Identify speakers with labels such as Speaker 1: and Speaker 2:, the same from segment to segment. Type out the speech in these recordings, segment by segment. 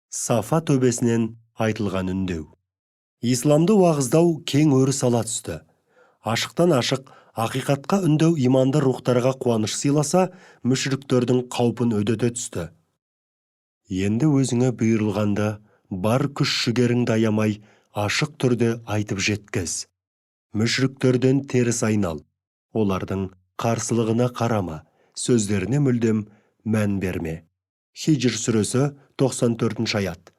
Speaker 1: Сафа төбесінен айтылған үндеу. Исламды уағыздау кең өріс ала түсті. Ашықтан ашық, ақиқатқа үндеу иманды рухтарға қуаныш сыйласа, мүшриктердің қаупін үдете түсті. Енді өзіңе бұйырылғанды, бар күш жігеріңді аямай, ашық түрде айтып жеткіз. Мүшриктерден теріс айнал. Олардың қарсылығына қарама, сөздеріне мүлдем мән берме. Хиджр сүресі 94 аят.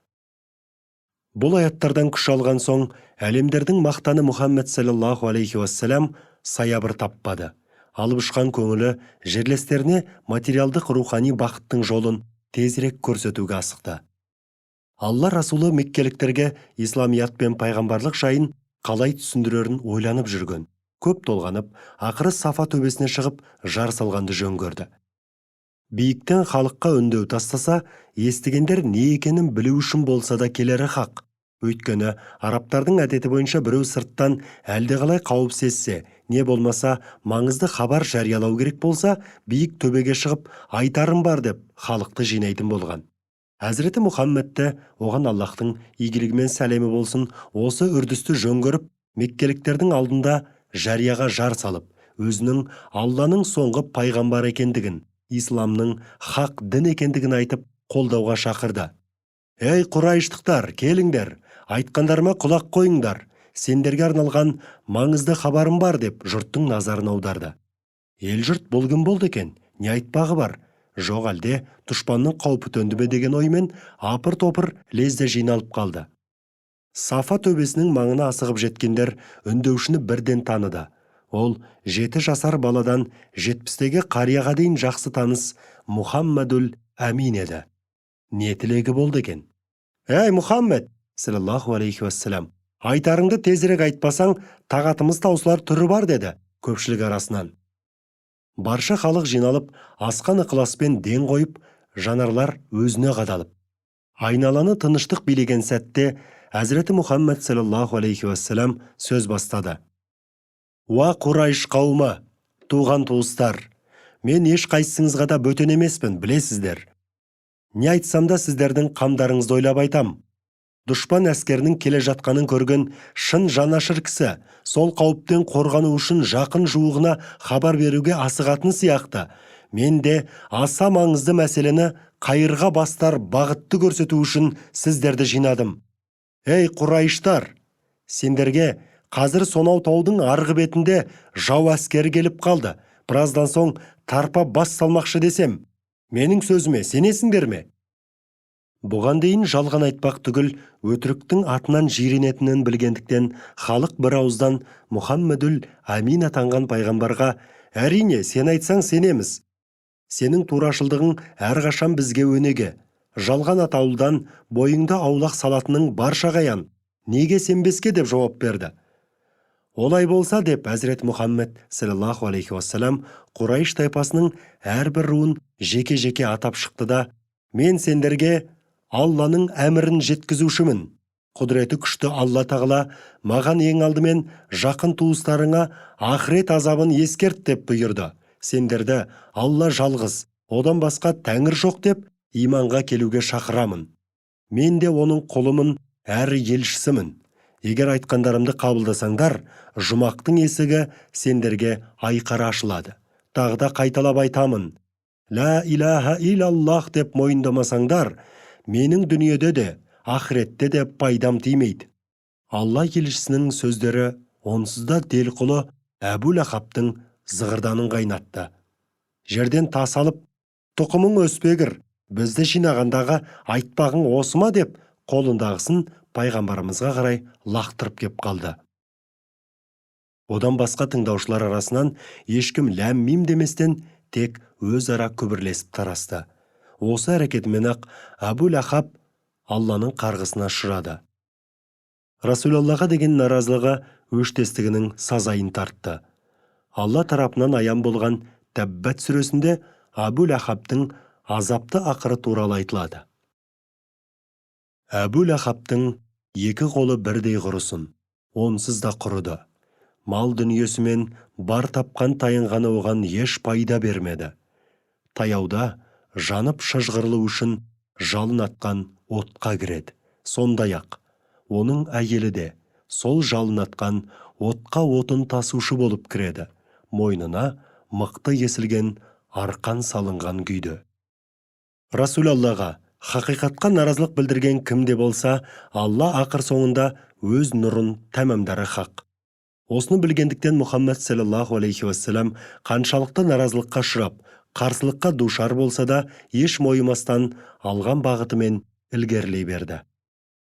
Speaker 1: Бұл аяттардан күш алған соң, әлемдердің мақтаны Мұхаммед саллаллаху алейхи уассалам саябыр таппады. Алып ұшқан көңілі жерлестеріне материалдық рухани бақыттың жолын тезірек көрсетуге асықты. Алла Расулы меккеліктерге исламият пен пайғамбарлық жайын қалай түсіндірерін ойланып жүрген. Көп толғанып, ақыры Сафа төбесіне шығып, жар салғанды жөн көрді. Биіктен халыққа үндеу тастаса, естігендер не екенін білу үшін болса да келері хақ. Өйткені арабтардың әдеті бойынша біреу сырттан әлдеқалай қауіп сезсе, не болмаса маңызды хабар жариялау керек болса, биік төбеге шығып айтарым бар деп халықты жинайтын болған. Әзіреті Мұхаммедті, оған Аллахтың игілігімен сәлемі болсын, осы үрдісті жөн көріп, меккеліктердің алдында жарияға жар салып, өзінің Алланың соңғы пайғамбар екендігін, исламның хақ дін екендігін айтып, қолдауға шақырды. Ей Құрайыштықтар, келіңдер, айтқандарыма құлақ қойыңдар, сендерге арналған маңызды хабарым бар деп жұрттың назарын аударды. Ел жұрт бұл кім болды екен, не айтпағы бар? Жоқ әлде дұшпанның қаупі төнді ме деген оймен апыр-топыр лезде жиналып қалды. Сафа төбесінің маңына асығып жеткендер үндеушіні бірден таныды. Ол 7 жасар баладан 70-тегі қарияға дейін жақсы таныс Мұхаммадул Амин еді. Не тілегі болды екен? Ей Мұхаммед, саллаллаху алейхи уассалам, айтарыңды тезірек айтпасаң, тағатымыз таусылар түрі бар, деді көпшілік арасынан. Барша халық жиналып, асқан ықыласпен ден қойып, жанарлар өзіне қадалып. Айналаны тыныштық билеген сәтте, Әзіреті Мұхаммед саллаллаху алейхи уассалам сөз бастады. Уа Құрайш қауымы, туған туыстар, мен еш қайсыңызға да бөтен емеспін, білесіздер. Не айтсам да сіздердің қамдарыңызды ойлап айтам. Дұшпан әскерінің келе жатқанын көрген шын жанашыр кісі, сол қауіптен қорғану үшін жақын жуығына хабар беруге асығатын сияқты. Мен де аса маңызды мәселені қайырға бастар бағытты көрсету үшін сіздерді жинадым. Ей Құрайыштар, сендерге қазір сонау таудың арғы бетінде жау әскері келіп қалды. Біраздан соң тарпа бас салмақшы десем, менің сөзіме сенесіңдер ме? Бұған дейін жалған айтпақ түгіл, өтіріктің атынан жиренетінін білгендіктен, халық бір ауыздан Мұхаммедул Амин атанған пайғамбарға, әрине, сен айтсаң сенеміз. Сенің турашылдығың әрқашан бізге өнеге. Жалған атаулыдан бойыңда аулақ салатының барша қаян. Неге сенбеске деп жауап берді. Олай болса деп Әзірет Мұхаммед саллаллаху алейхи уассалам Құрайш тайпасының әрбір руын жеке-жеке атап шықты да, мен сендерге Алланың әмірін жеткізушімін. Құдіреті күшті Алла тағала маған ең алдымен жақын туыстарыңа ақырет азабын ескерт деп бұйырды. Сендерді Алла жалғыз, одан басқа тәңір жоқ деп иманға келуге шақырамын. Мен де оның құлымын, әрі елшісімін. Егер айтқандарымды қабылдасаңдар, жұмақтың есігі сендерге айқара ашылады. Тағы да қайталап айтамын. Ла илаха илаллах деп мойындамасаңдар, менің дүниеде де, ақыретте де пайдам тимейді. Алла елшісінің сөздері онсызда делқұлы Әбу Лахабтың зығырданын қайнатты. Жерден тас алып, тұқымың өспегір, бізді жинағандағы айтпағың осы ма деп қолындағысын пайғамбарымызға қарай лақтырып кеп қалды. Одан басқа тыңдаушылар арасынан ешкім ләм-мим деместен тек өзара күбірлесіп тарасты. Осы әрекетімен ақ Әбу Лахаб Алланың қарғысына ұшырады. Расулаллаға деген наразылығы өштестігінің сазайын тартты. Алла тарапынан аян болған Тәббәт сүресінде Әбу Лахабтың азапты ақыры туралы айтылады. Әбу Лахабтың екі қолы бірдей құрысын, онсыз да құрыды. Мал дүниесімен бар тапқан тайынғаны оған еш пайда бермеді. Таяуда жанып шыжғырлы үшін жалын атқан отқа кіреді. Сондай-ақ оның әйелі де сол жалын атқан отқа отын тасушы болып кіреді, мойнына мықты есілген арқан салынған күйде. Расул Аллаға хақиқатқа наразылық білдірген кім де болса, Алла ақыр соңында өз нұрын тәмамдары хақ. Осыны білгендіктен Мұхаммед саллаллаху алейхи уассалам қаншалықты наразылыққа ұшырап, қарсылыққа душар болса да, еш мойымастан алған бағытымен ілгерілей берді.